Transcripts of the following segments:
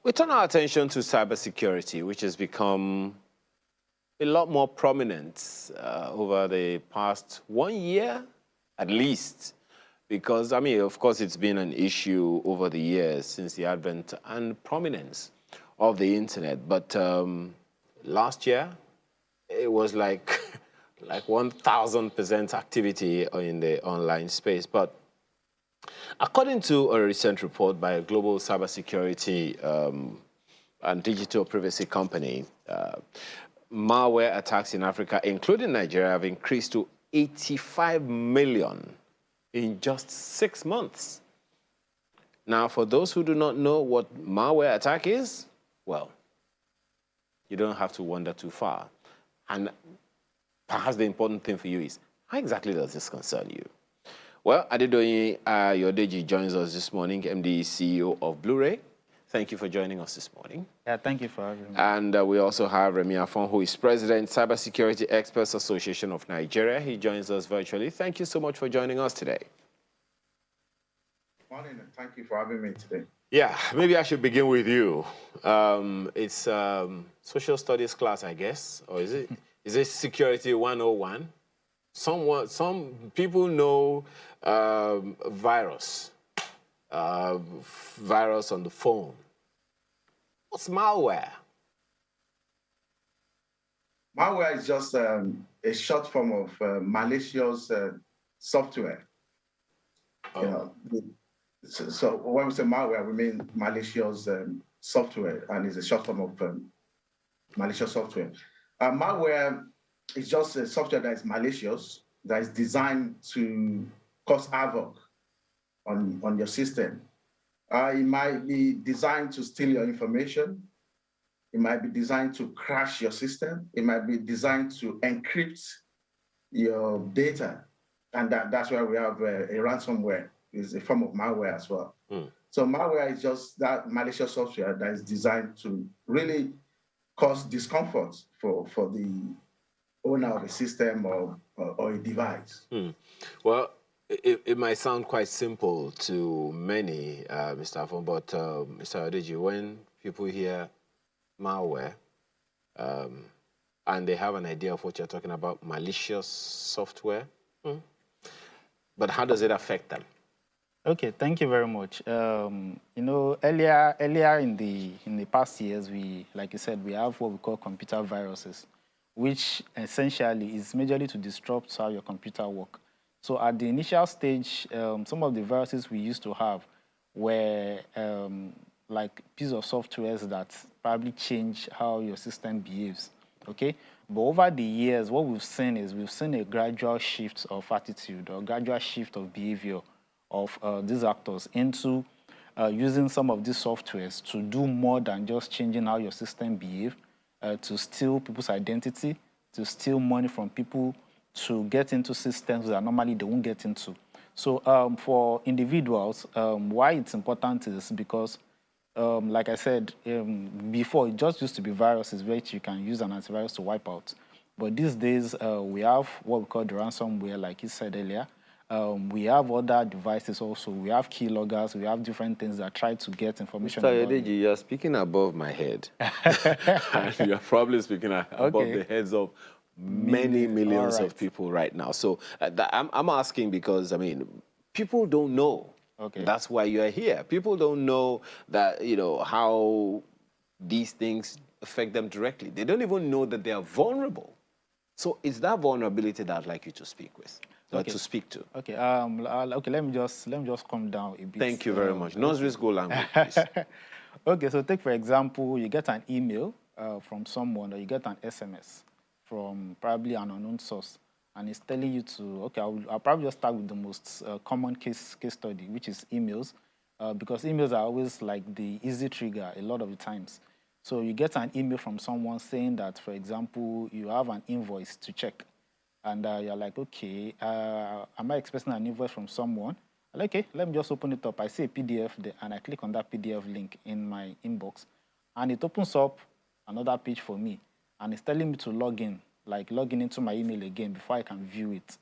We turn our attention to cybersecurity, which has become a lot more prominent over the past 1 year, at least. Because, I mean, of course, it's been an issue over the years since the advent and prominence of the internet. But last year, it was like, like 1,000% activity in the online space. But according to a recent report by a global cybersecurity and digital privacy company, malware attacks in Africa, including Nigeria, have increased to 85 million in just 6 months. Now, for those who do not know what malware attack is, well, you don't have to wander too far. And perhaps the important thing for you is, how exactly does this concern you? Well, Adedoyin Yodeji joins us this morning, MD CEO of Blu-ray. Thank you for joining us this morning. Yeah, thank you for having me. And we also have Remi Afon, who is President, Cybersecurity Experts Association of Nigeria. He joins us virtually. Thank you so much for joining us today. Good morning, and thank you for having me today. Yeah, maybe I should begin with you. It's social studies class, I guess, or is it Security 101? Some people know virus on the phone. What's malware? Malware is just a short form of malicious software. Oh. You know, so when we say malware, we mean malicious software, and it's a short form of malicious software. Malware is just a software that is malicious, that is designed to cause havoc on your system. It might be designed to steal your information. It might be designed to crash your system. It might be designed to encrypt your data. And that's why we have a ransomware. It's a form of malware as well. So malware is just that malicious software that is designed to really cause discomfort for the owner of a system or a device. Well, it might sound quite simple to many, Mr. Afon, but Mr. Adeji, when people hear malware and they have an idea of what you're talking about, malicious software, but how does it affect them? Okay, thank you very much. You know, earlier in the past years, like you said, we have what we call computer viruses, which essentially is majorly to disrupt how your computer works. So at the initial stage, some of the viruses we used to have were like pieces of software that probably change how your system behaves, okay? But over the years, what we've seen is a gradual shift of attitude or gradual shift of behavior of these actors into using some of these softwares to do more than just changing how your system behaves, to steal people's identity, to steal money from people, to get into systems that normally they won't get into. So for individuals, why it's important is because, like I said, before it just used to be viruses which you can use an antivirus to wipe out. But these days, we have what we call the ransomware, like you said earlier. We have other devices also. We have keyloggers. We have different things that try to get information. Mr. Adeji, you're speaking above my head. And you're probably speaking above the heads of many millions of people right now. So I'm asking because, I mean, people don't know. Okay. That's why you're here. People don't know that, you know, how these things affect them directly. They don't even know that they are vulnerable. So it's that vulnerability that I'd like you to speak with. To speak to. Okay. Okay. Let me just calm down a bit. Thank you very much. Nursery school language, please. Okay. So take for example, you get an email from someone, or you get an SMS from probably an unknown source, and it's telling you to. Okay. I'll probably just start with the most common case study, which is emails, because emails are always like the easy trigger a lot of the times. So you get an email from someone saying that, for example, you have an invoice to check. And you're like, okay, am I expecting an invoice from someone? I'm like, okay, let me just open it up. I see a PDF there, and I click on that PDF link in my inbox. And it opens up another page for me. And it's telling me to log in, like logging into my email again before I can view it.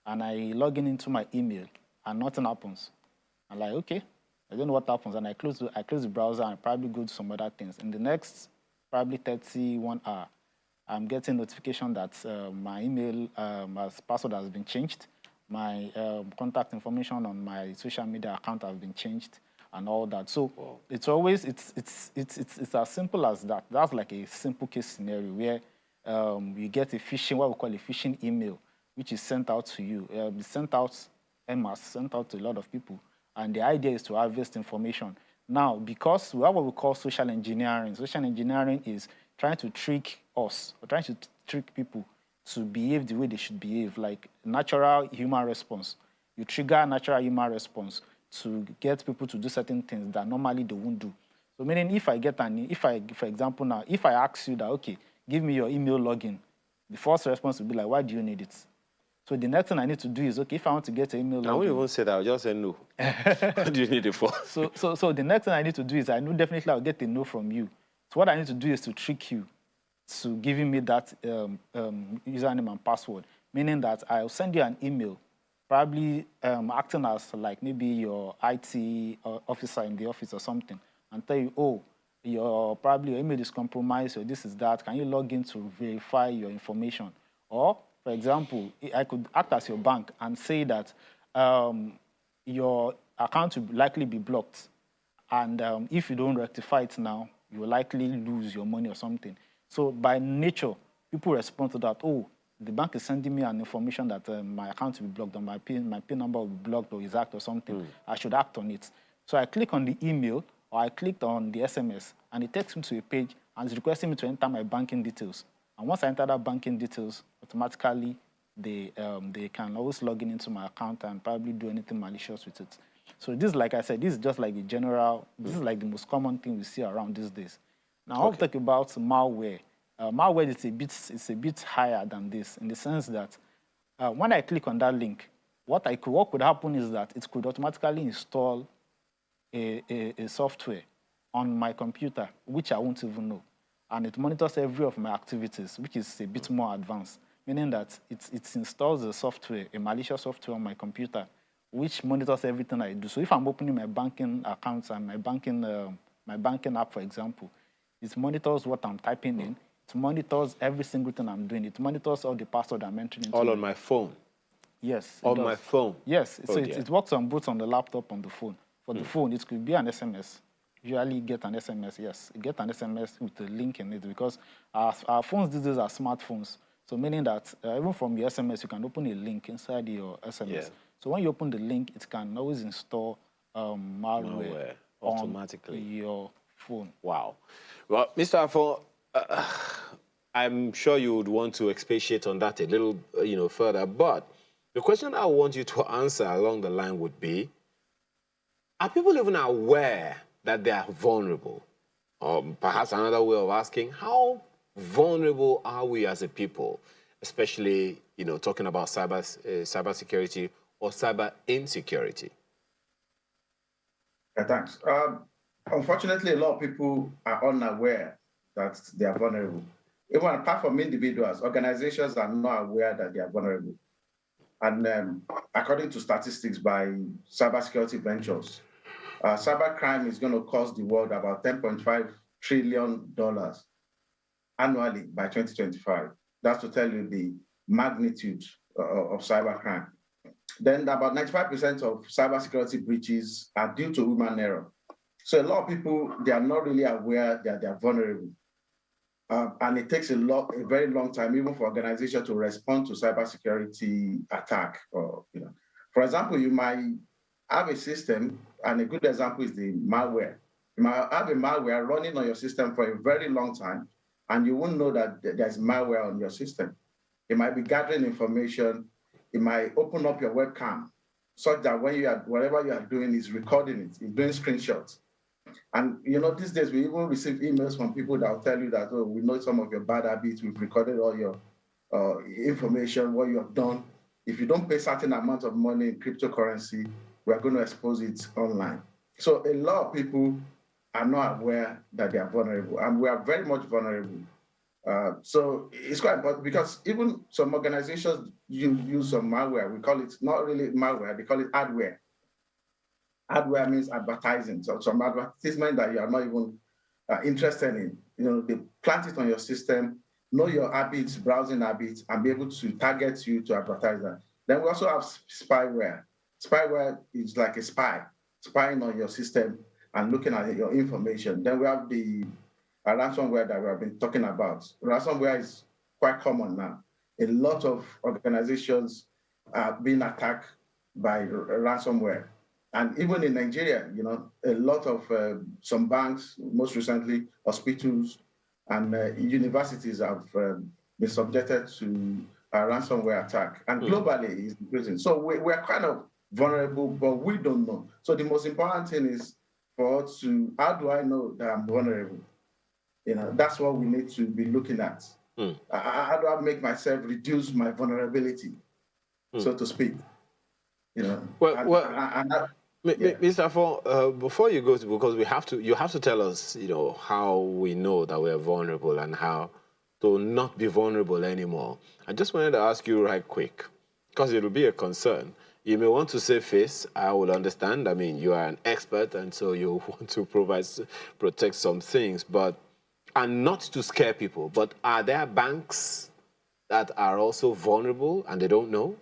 And I log into my email, and nothing happens. I'm like, okay, I don't know what happens, and I close the browser and probably go to some other things. In the next probably 31 hour, I'm getting notification that my email password has been changed, my contact information on my social media account has been changed, and all that. So it's always it's as simple as that. That's like a simple case scenario where you get a phishing, what we call a phishing email, which is sent out to you. It's sent out en masse, sent out to a lot of people, and the idea is to harvest information. Now, because we have what we call social engineering is trying to trick us, or trying to trick people to behave the way they should behave, like natural human response. You trigger natural human response to get people to do certain things that normally they won't do. So meaning if I get for example now, if I ask you that, okay, give me your email login, the first response will be like, why do you need it? So the next thing I need to do is, okay, if I want to get an email login. I won't even say that, I'll just say no. What do you need it for? So the next thing I need to do is, I know definitely I'll get a no from you. So what I need to do is to trick you to giving me that username and password, meaning that I'll send you an email, probably acting as like maybe your IT officer in the office or something, and tell you, oh, your email is compromised, or this is that. Can you log in to verify your information? Or, for example, I could act as your bank and say that your account will likely be blocked, and if you don't rectify it now, you will likely lose your money or something. So by nature, people respond to that. Oh, the bank is sending me an information that my account will be blocked, or my PIN number will be blocked, or is hacked or something. I should act on it. So I click on the email, or I clicked on the SMS, and it takes me to a page and it's requesting me to enter my banking details. And once I enter that banking details, automatically they can always log in into my account and probably do anything malicious with it. So this, like I said, this is just like the general, this is like the most common thing we see around these days. Now, I'll talk about malware. Malware is a bit higher than this, in the sense that when I click on that link, what could happen is that it could automatically install a software on my computer, which I won't even know. And it monitors every of my activities, which is a bit more advanced, meaning that it installs a software, a malicious software on my computer, which monitors everything I do. So if I'm opening my banking accounts and my banking app, for example, it monitors what I'm typing in. It monitors every single thing I'm doing. It monitors all the password I'm entering into. All on my phone? Yes. On my phone? Yes. So it works on both on the laptop and the phone. For the phone, it could be an SMS. Usually get an SMS, yes. You get an SMS with a link in it, because our phones these days are smartphones. So meaning that even from your SMS, you can open a link inside your SMS. Yeah. So when you open the link, it can always install malware automatically on your phone. Wow. Well, Mr. Afo, I'm sure you would want to expatiate on that a little, further. But the question I want you to answer along the line would be: are people even aware that they are vulnerable? Or perhaps another way of asking: how vulnerable are we as a people, especially, talking about cybersecurity or cyber insecurity? Yeah, thanks. Unfortunately, a lot of people are unaware that they are vulnerable. Even apart from individuals, organizations are not aware that they are vulnerable. And according to statistics by Cybersecurity Ventures, cybercrime is going to cost the world about $10.5 trillion annually by 2025. That's to tell you the magnitude of cybercrime. Then about 95% of cybersecurity breaches are due to human error. So a lot of people, they are not really aware that they are vulnerable. And it takes a very long time, even for organizations to respond to cybersecurity attack. For example, you might have a system, and a good example is the malware. You might have a malware running on your system for a very long time, and you won't know that there's malware on your system. It might be gathering information. It might open up your webcam, such that whatever you are doing is recording it, it's doing screenshots. And these days we even receive emails from people that will tell you that, oh, we know some of your bad habits, we've recorded all your information, what you have done. If you don't pay certain amount of money in cryptocurrency, we are going to expose it online. So a lot of people are not aware that they are vulnerable, and we are very much vulnerable. So it's quite important, because even some organizations use some malware. We call it not really malware, they call it hardware. Hardware means advertising. So some advertisement that you are not even interested in, they plant it on your system, know your habits, browsing habits, and be able to target you to advertise that. Then we also have spyware. Spyware is like a spy, spying on your system and looking at your information. Then we have the ransomware that we have been talking about. Ransomware is quite common now. A lot of organizations are being attacked by ransomware. And even in Nigeria, a lot of some banks, most recently hospitals and universities have been subjected to a ransomware attack. And globally, it's increasing. So we're kind of vulnerable, but we don't know. So the most important thing is for us to, how do I know that I'm vulnerable? That's what we need to be looking at. How do I make myself reduce my vulnerability, so to speak? Mr. Afon, before you go to, because you have to tell us, how we know that we are vulnerable and how to not be vulnerable anymore. I just wanted to ask you right quick, because it will be a concern. You may want to save face. I will understand. I mean, you are an expert, and so you want to protect some things, and not to scare people. But are there banks that are also vulnerable and they don't know?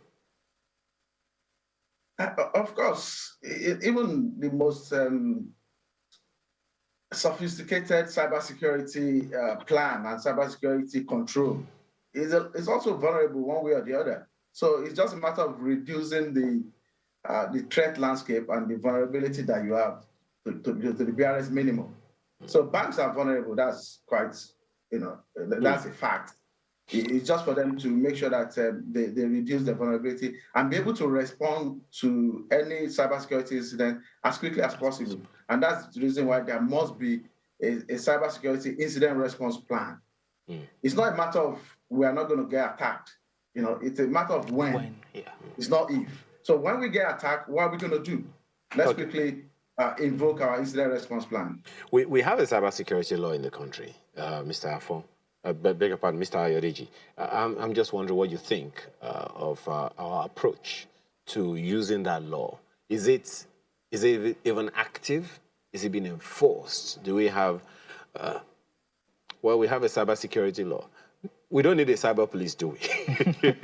Of course, even the most sophisticated cybersecurity plan and cybersecurity control is also vulnerable one way or the other. So it's just a matter of reducing the threat landscape and the vulnerability that you have to the barest minimum. So banks are vulnerable. That's quite, that's a fact. It's just for them to make sure that they reduce the vulnerability and be able to respond to any cybersecurity incident as quickly as possible. And that's the reason why there must be a cybersecurity incident response plan. It's not a matter of we are not going to get attacked. It's a matter of when. It's not if. So when we get attacked, what are we going to do? Let's quickly invoke our incident response plan. We have a cybersecurity law in the country, Mr. Afon. Beg your pardon, Mr. Ayodeji. I'm just wondering what you think of our approach to using that law. Is it even active? Is it being enforced? Do we have? We have a cybersecurity law. We don't need a cyber police, do we?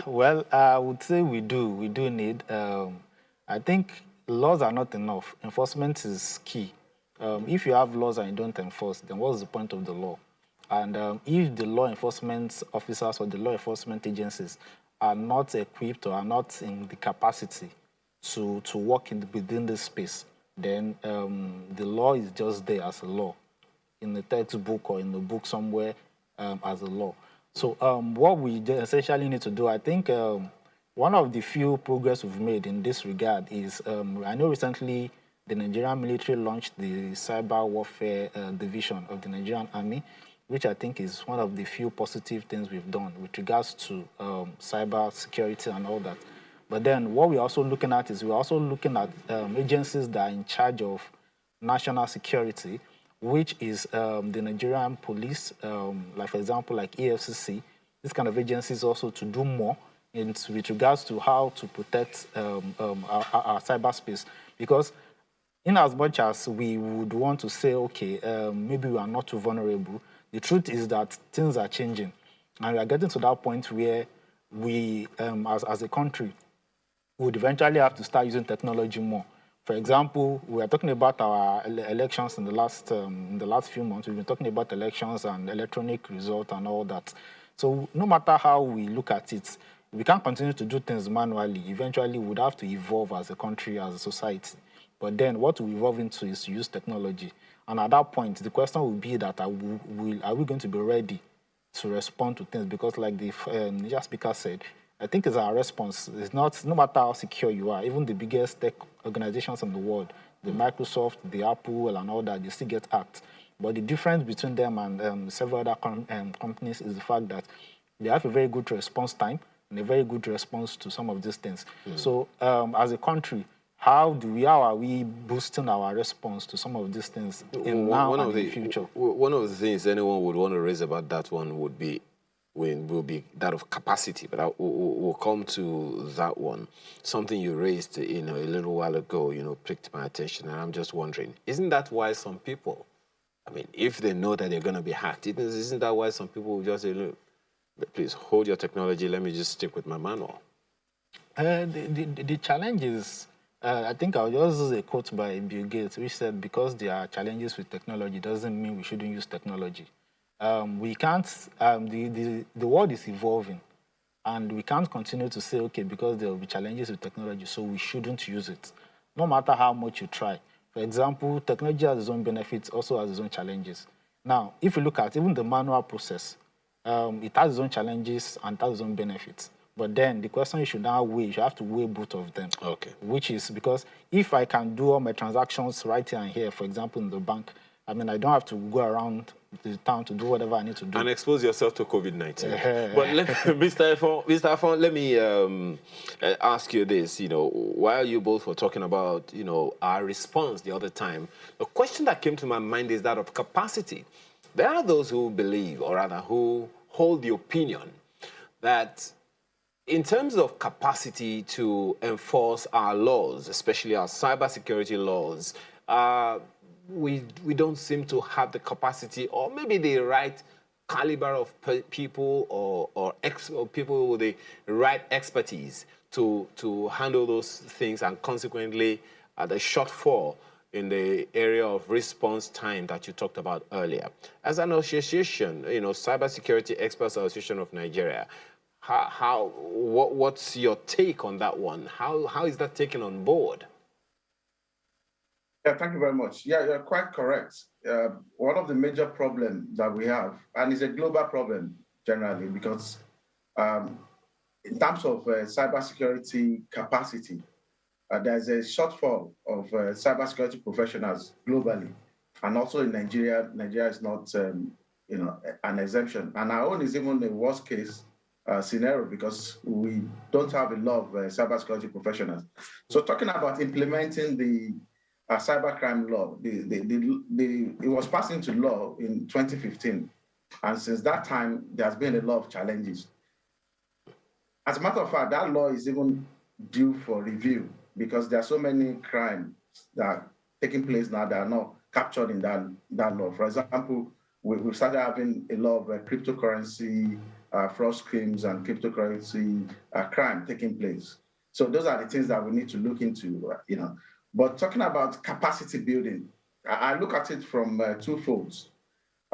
Well, I would say we do. We do need. I think laws are not enough. Enforcement is key. If you have laws and you don't enforce, then what's the point of the law? And if the law enforcement officers or the law enforcement agencies are not equipped or are not in the capacity to work within this space, then the law is just there as a law, in the textbook or in the book somewhere as a law. So what we essentially need to do, I think one of the few progress we've made in this regard is, I know recently the Nigerian military launched the Cyber Warfare Division of the Nigerian Army, which I think is one of the few positive things we've done with regards to cyber security and all that. But then what we're also looking at is we're also looking at agencies that are in charge of national security, which is the Nigerian police, like for example, like EFCC. This kind of agencies also to do more with regards to how to protect our cyberspace. Because in as much as we would want to say, okay, maybe we are not too vulnerable, the truth is that things are changing. And we are getting to that point where we, as a country, would eventually have to start using technology more. For example, we are talking about our elections in the last few months. We've been talking about elections and electronic result and all that. So no matter how we look at it, we can't continue to do things manually. Eventually, we would have to evolve as a country, as a society. But then what we evolve into is to use technology. And at that point, the question will be that are we going to be ready to respond to things? Because like the Niger speaker said, I think it's our response. It's not, no matter how secure you are, even the biggest tech organizations in the world, the Microsoft, the Apple, and all that, they still get hacked. But the difference between them and several other companies is the fact that they have a very good response time and a very good response to some of these things. So as a country, how are we boosting our response to some of these things in the future? One of the things anyone would want to raise about that one would be will be that of capacity, but we'll come to that one. Something you raised, a little while ago, pricked my attention, and I'm just wondering, isn't that why some people, I mean, if they know that they're going to be hacked, isn't that why some people will just say, look, please hold your technology, let me just stick with my manual? The challenge is, I think I'll just use a quote by Bill Gates, which said, because there are challenges with technology doesn't mean we shouldn't use technology. We can't, the world is evolving, and we can't continue to say, okay, because there will be challenges with technology, so we shouldn't use it, no matter how much you try. For example, technology has its own benefits, also has its own challenges. Now, if you look at even the manual process, it has its own challenges and it has its own benefits. But then the question you should now weigh, you have to weigh both of them. Okay. Which is because if I can do all my transactions right here and here, for example, in the bank, I mean, I don't have to go around the town to do whatever I need to do. And expose yourself to COVID-19. But Mr. Afon, let me ask you this. While you both were talking about, our response the other time, the question that came to my mind is that of capacity. There are those who believe, or rather who hold the opinion, that in terms of capacity to enforce our laws, especially our cybersecurity laws, we don't seem to have the capacity, or maybe the right caliber of people or people with the right expertise to handle those things, and consequently the shortfall in the area of response time that you talked about earlier. As an association, Cybersecurity Experts Association of Nigeria, what's your take on that one? How is that taken on board? Yeah, thank you very much. Yeah, you're quite correct. One of the major problems that we have, and it's a global problem generally, because in terms of cybersecurity capacity, there's a shortfall of cybersecurity professionals globally, and also in Nigeria. Nigeria is not, an exemption, and our own is even a worst case scenario because we don't have a lot of cybersecurity professionals. So, talking about implementing the cybercrime law, it was passed into law in 2015, and since that time, there's been a lot of challenges. As a matter of fact, that law is even due for review because there are so many crimes that are taking place now that are not captured in that law. For example, we've started having a lot of cryptocurrency fraud schemes and cryptocurrency crime taking place. So those are the things that we need to look into, But talking about capacity building, I look at it from two folds.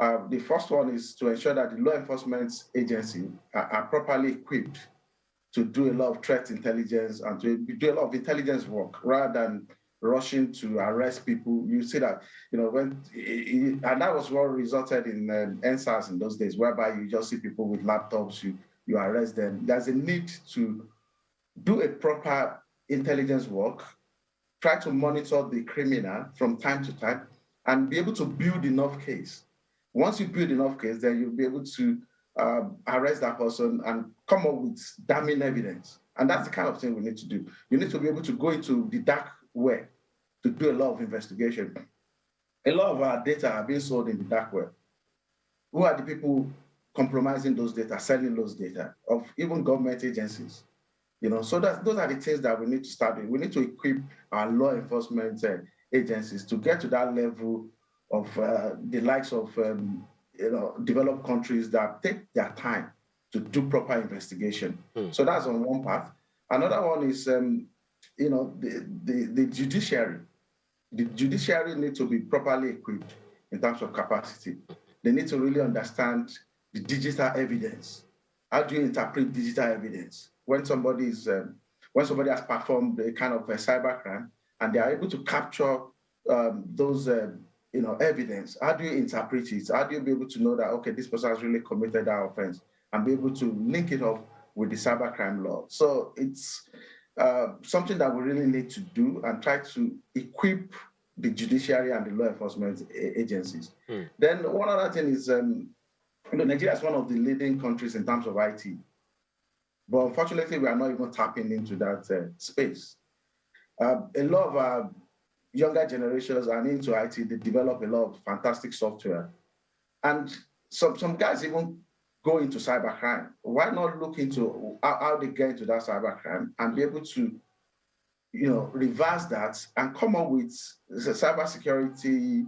The first one is to ensure that the law enforcement agency are properly equipped to do a lot of threat intelligence and to do a lot of intelligence work rather than rushing to arrest people. You see that, and that was what resulted in NSAS in those days, whereby you just see people with laptops, you arrest them. There's a need to do a proper intelligence work, try to monitor the criminal from time to time, and be able to build enough case. Once you build enough case, then you'll be able to arrest that person and come up with damning evidence. And that's the kind of thing we need to do. You need to be able to go into the dark web to do a lot of investigation. A lot of our data are being sold in the dark web. Who are the people compromising those data, selling those data, of even government agencies? So those are the things that we need to start with. We need to equip our law enforcement agencies to get to that level of the likes of developed countries that take their time to do proper investigation. So that's on one part. Another one is the judiciary. The judiciary needs to be properly equipped in terms of capacity. They need to really understand the digital evidence. How do you interpret digital evidence? When somebody has performed a kind of a cybercrime and they are able to capture those evidence, how do you interpret it? How do you be able to know that, okay, this person has really committed that offense and be able to link it up with the cybercrime law? So it's something that we really need to do and try to equip the judiciary and the law enforcement agencies. Then one other thing is, Nigeria is one of the leading countries in terms of IT. But unfortunately, we are not even tapping into that space. A lot of our younger generations are into IT. They develop a lot of fantastic software. And some guys even go into cybercrime? Why not look into how they get into that cybercrime and be able to, reverse that and come up with a cybersecurity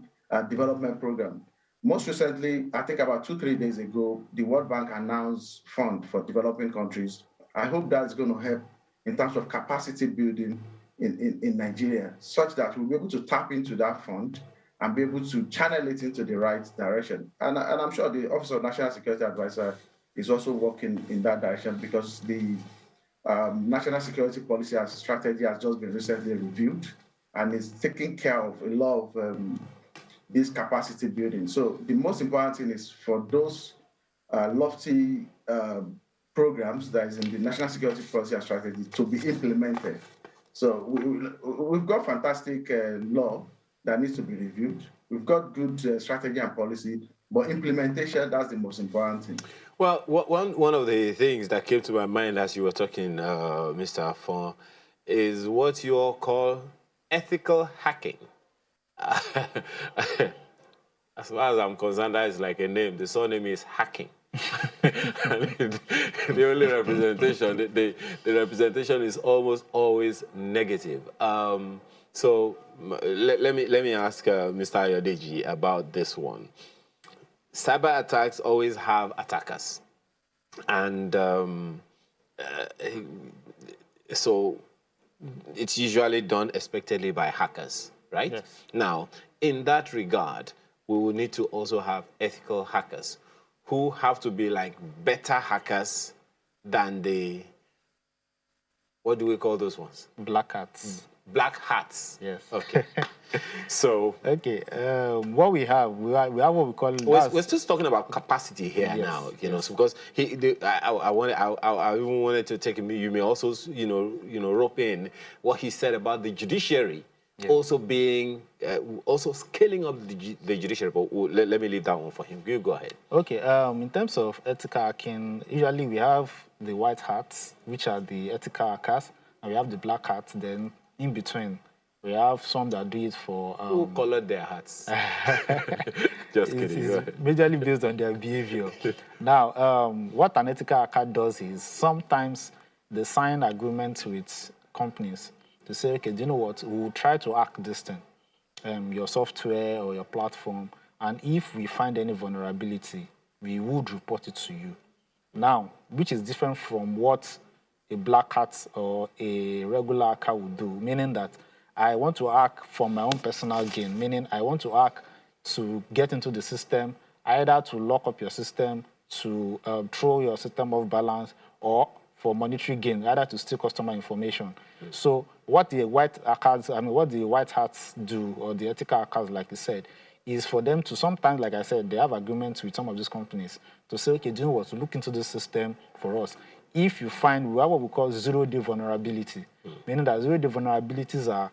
development program? Most recently, I think about 2-3 days ago, the World Bank announced fund for developing countries. I hope that's going to help in terms of capacity building in Nigeria, such that we'll be able to tap into that fund and be able to channel it into the right direction. And I'm sure the Office of National Security Advisor is also working in that direction, because the National Security Policy and Strategy has just been recently reviewed and is taking care of a lot of this capacity building. So the most important thing is for those lofty programs that is in the National Security Policy and Strategy to be implemented. So we've got fantastic law that needs to be reviewed. We've got good strategy and policy, but implementation, that's the most important thing. Well, one of the things that came to my mind as you were talking, Mr. Afon, is what you all call ethical hacking. As far as I'm concerned, that is like a name. The surname is hacking. The only representation, the representation is almost always negative. So let me ask Mr. Ayodeji about this one. Cyber attacks always have attackers, and so it's usually done expectedly by hackers, right? Yes. Now, in that regard, we will need to also have ethical hackers who have to be like better hackers than the, what do we call those ones? Black hats. Black hats. Yes. Okay. So. Okay. What we have what we call. We're still talking about capacity here now, you know, so because I even wanted to take him. You may also, rope in what he said about the judiciary. Yeah. Also being, also scaling up the judiciary, but let me leave that one for him. You go ahead. Okay, in terms of ethical hacking, usually we have the white hats, which are the ethical hackers, and we have the black hats. Then in between, we have some that do it for... Who colored their hats? Just kidding. It's majorly based on their behavior. Now, what an ethical hacker does is sometimes they sign agreements with companies to say, okay, do you know what, we'll try to hack this thing, your software or your platform, and if we find any vulnerability, we would report it to you. Now, which is different from what a black hat or a regular hacker would do, meaning that I want to hack for my own personal gain, meaning I want to hack to get into the system, either to lock up your system, to throw your system off balance, or for monetary gain, either to steal customer information. So what the white hats do, or the ethical hackers, like you said, is for them to sometimes, like I said, they have agreements with some of these companies to say, okay, do you know what, to look into this system for us. If you find, we have what we call zero-day vulnerability, meaning that zero-day vulnerabilities are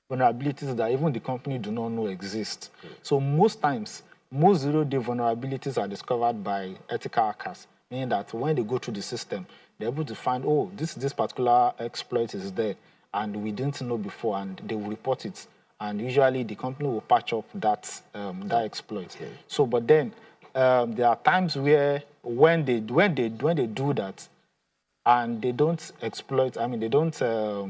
vulnerabilities that even the company do not know exist. So most times, most zero-day vulnerabilities are discovered by ethical hackers, meaning that when they go through the system, they're able to find, oh, this particular exploit is there, and we didn't know before, and they will report it. And usually the company will patch up that exploit. Okay. So, but then there are times where when they do that, and they don't exploit. I mean, they don't. How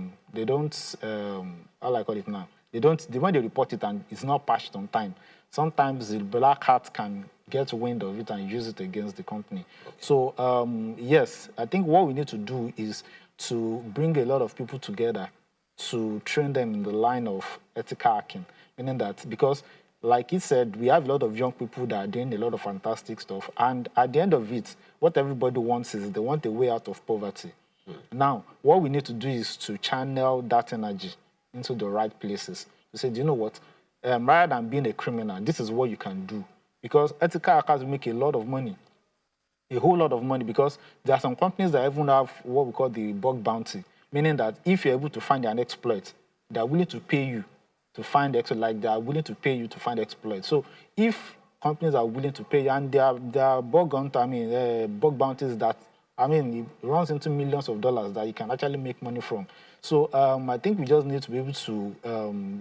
do I call it now? When they report it and it's not patched on time, sometimes the black hat can get wind of it and use it against the company. Okay. So yes, I think what we need to do is to bring a lot of people together to train them in the line of ethical hacking, meaning that because, like he said, we have a lot of young people that are doing a lot of fantastic stuff, and at the end of it, what everybody wants is they want a way out of poverty. Now, what we need to do is to channel that energy into the right places. To say, do you know what? Rather than being a criminal, this is what you can do. Because ethical hackers make a lot of money, a whole lot of money, because there are some companies that even have what we call the bug bounty, meaning that if you're able to find an exploit, they're willing to pay you to find exploit, like they are willing to pay you to find exploit. So if companies are willing to pay you, and there are bug bounties that, it runs into millions of dollars that you can actually make money from. So I think we just need to be able to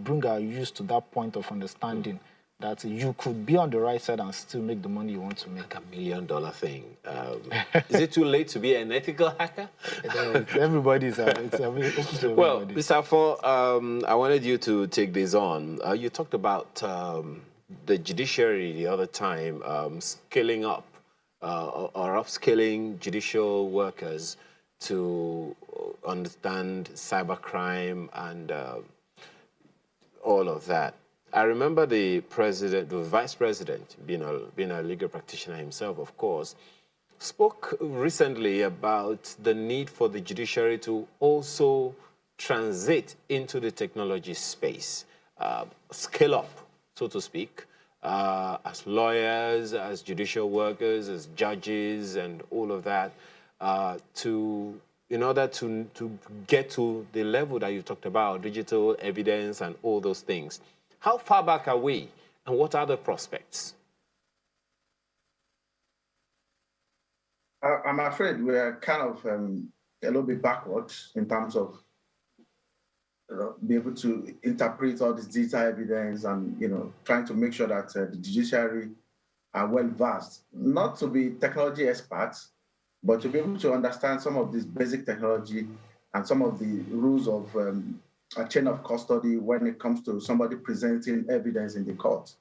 bring our youth to that point of understanding that you could be on the right side and still make the money you want to make. Like $1 million thing. Is it too late to be an ethical hacker? Everybody's it's open to everybody. Well, Mr. Afon, I wanted you to take this on. You talked about the judiciary the other time, scaling up or upskilling judicial workers to understand cybercrime and all of that. I remember the president, the vice president, being a legal practitioner himself, of course, spoke recently about the need for the judiciary to also transit into the technology space, scale up, so to speak, as lawyers, as judicial workers, as judges, and all of that, in order to get to the level that you talked about, digital evidence and all those things. How far back are we, and what are the prospects? I'm afraid we're kind of a little bit backwards in terms of be able to interpret all this digital evidence and trying to make sure that the judiciary are well versed, not to be technology experts, but to be able to understand some of this basic technology and some of the rules of a chain of custody when it comes to somebody presenting evidence in the court.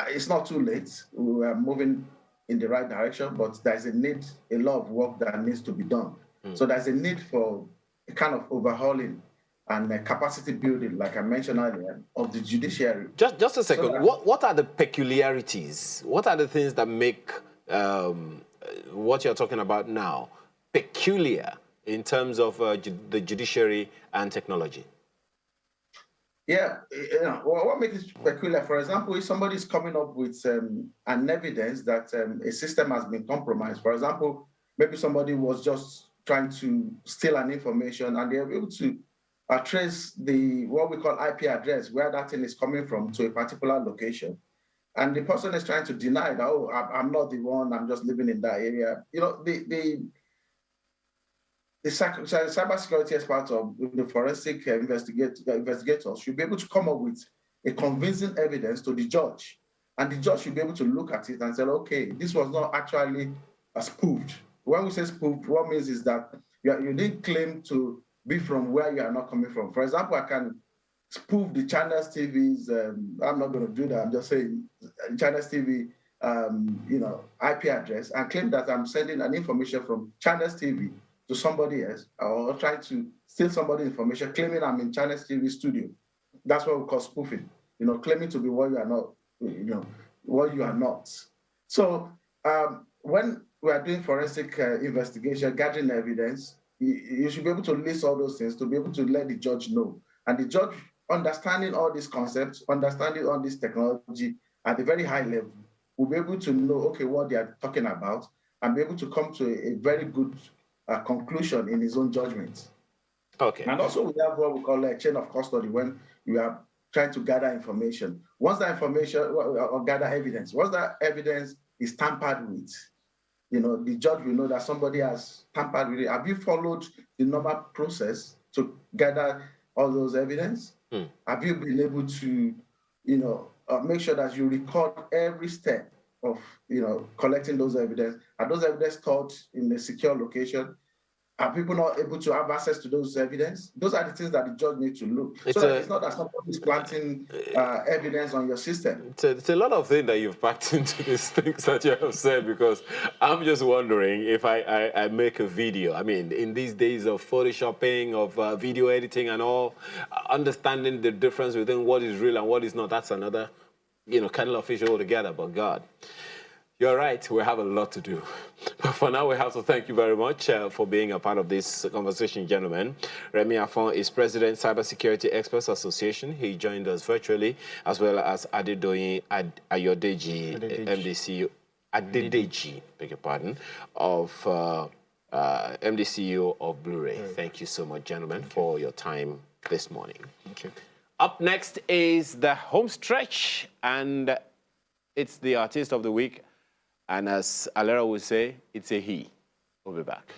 It's not too late. We are moving in the right direction, but there's a lot of work that needs to be done. So there's a need for a kind of overhauling and capacity building, like I mentioned earlier, of the judiciary. Just a second. So what are the peculiarities? What are the things that make what you're talking about now peculiar in terms of the judiciary and technology? Yeah, what makes it peculiar, for example, if somebody is coming up with an evidence that a system has been compromised, for example, maybe somebody was just trying to steal an information and they're able to trace what we call IP address, where that thing is coming from, to a particular location. And the person is trying to deny that, oh, I'm not the one, I'm just living in that area. The cybersecurity experts or the forensic investigators should be able to come up with a convincing evidence to the judge. And the judge should be able to look at it and say, okay, this was not actually spoofed. When we say spoofed, what it means is that you didn't claim to be from where you are not coming from. For example, I can spoof the Channels TV's, I'm not going to do that, I'm just saying Channels TV, IP address and claim that I'm sending an information from Channels TV to somebody else, or trying to steal somebody's information, claiming I'm in Channels TV studio. That's what we call spoofing, claiming to be what you are not, what you are not. So when we are doing forensic investigation, gathering evidence, you should be able to list all those things to be able to let the judge know. And the judge, understanding all these concepts, understanding all this technology at a very high level, will be able to know, okay, what they are talking about, and be able to come to a very good conclusion in his own judgment. Okay. And also we have what we call a chain of custody when you are trying to gather information. Once that information or gather evidence, once that evidence is tampered with, the judge will know that somebody has tampered with it. Have you followed the normal process to gather all those evidence? Have you been able to, make sure that you record every step of, collecting those evidence? Are those evidence stored in a secure location? Are people not able to have access to those evidence? Those are the things that the judge needs to look. It's not that somebody is planting evidence on your system. It's a lot of things that you've packed into these things that you have said, because I'm just wondering if I make a video. I mean, in these days of photoshopping, of video editing and all, understanding the difference between what is real and what is not, that's another, kettle of fish altogether, but God. You're right, we have a lot to do. But for now, we have to thank you very much for being a part of this conversation, gentlemen. Remy Afon is President, Cybersecurity Experts Association. He joined us virtually, as well as Adedoyin Ayodeji, MD-CEO, Adedeji, beg your pardon, of MD-CEO of Blu-ray. Thank you so much, gentlemen, for your time this morning. Thank you. Up next is the home stretch, and it's the artist of the week. And as Alera would say, it's a he. We'll be back.